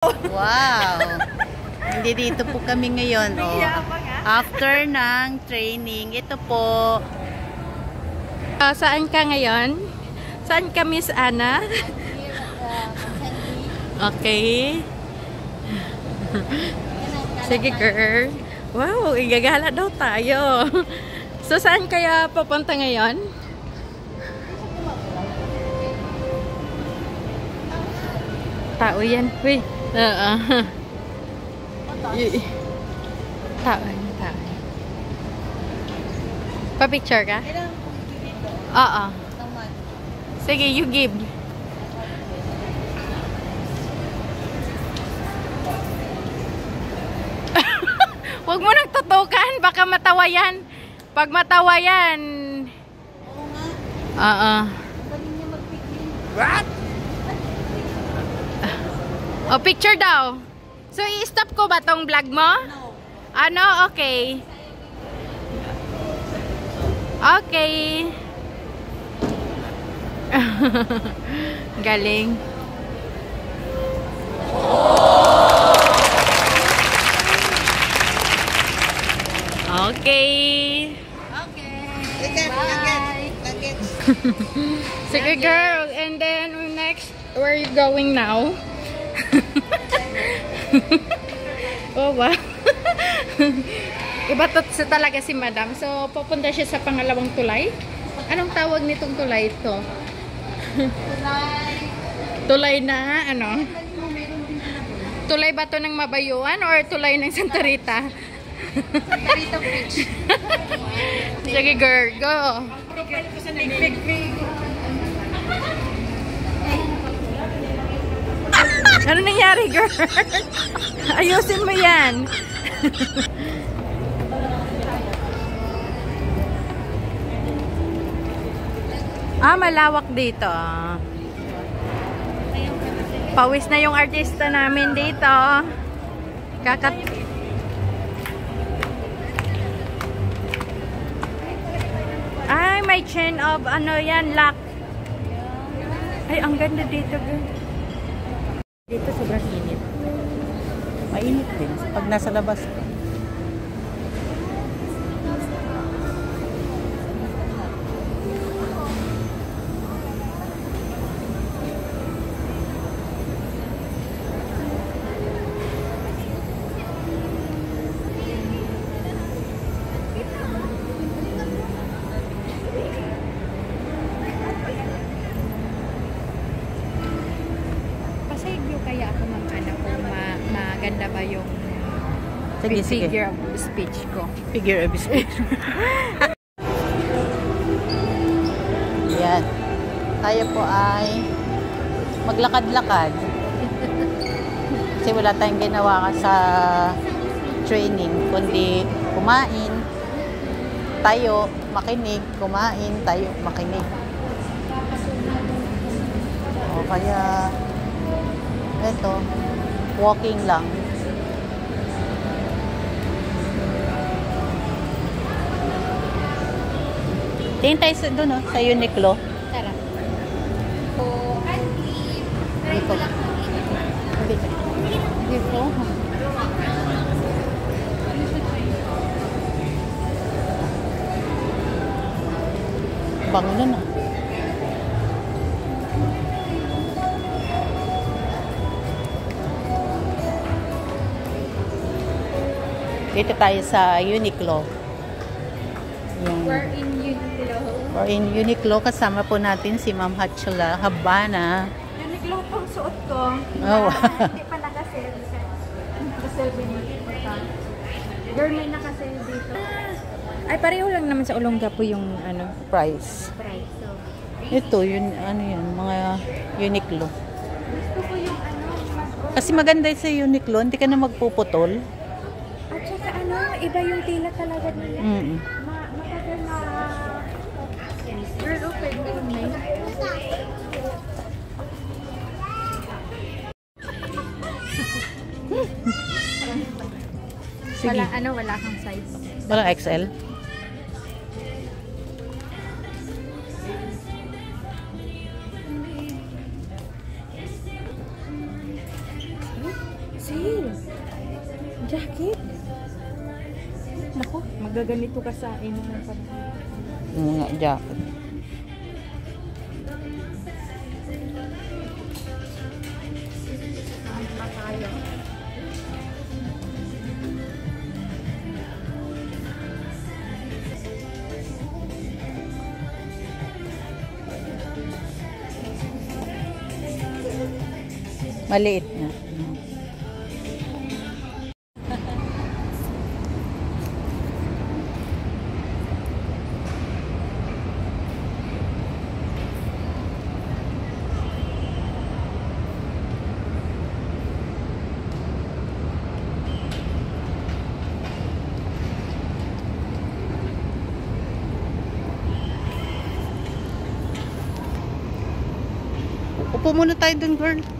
Wow! Hindi dito po kami ngayon. Oh. After ng training, ito po. Saan ka ngayon? Saan ka, Miss Ana? Okay. Sige, girl. Wow, igagala daw tayo. So, saan kaya papunta ngayon? Tao yan. Uy. Tao. Pa-picture ka? Oo. Sige, you give. Huwag mo nang tutukan. Baka matawa yan. Pag matawa yan. Oo. What? O, picture daw. So, i-stop ko ba tong vlog mo? No. Ano? Okay. Okay. Galing. Okay. Okay. Bye. Sige, girl. And then, next, where are you going now? Oh, wow. Iba to talaga si Madam. So, pupunta siya sa pangalawang tulay. Anong tawag nitong tulay ito? Tulay na, ano? Tulay ba to ng Mabayuan or tulay ng Santa Rita? Santa Rita Bridge. Sige, girl. Go. Ano nangyari, girl? Ayusin mo yan. Malawak dito. Pawis na yung artista namin dito. Ay, may chain of ano yan, lock. Ay, ang ganda dito, girl. Dito sobrang init. Mainit din pag nasa labas. Kaya ako mag-ano kung maganda ba yung Sige. figure of speech ko. Figure of speech. Yan. Tayo po ay maglakad-lakad. Kasi wala tayong ginawa sa training, kundi kumain, tayo, makinig, kumain, tayo, makinig. O kaya ito, walking lang. Tingin tayo sa doon, sa Uniqlo. Tara. Dito. Dito. Bango na na. Dito tayo sa Uniqlo. We're in Uniqlo. We're in Uniqlo. Kasama po natin si Ma'am Hatchula Habana. Uniqlo pang suot ko. Oh. Hindi pa naka-sale. Naka-sale din ito. Girl, may naka-sale dito. Ay, pareho lang naman sa Olongapo yung ano, Price. price. So, Ito, yun, ano yan, mga Uniqlo. gusto ko yung ano, Kasi maganda sa Uniqlo, hindi ka na magpuputol. at saka ano, iba yung tila talaga nila. Matagal na girl, open mo may. Sige. Wala kang size. Walang XL? Sale! Jacket! Nako, magaganito ka sa ino ng panahon. Mga jacket. Saan pa tayo? Maliit na. Upo muna tayo dun, girl.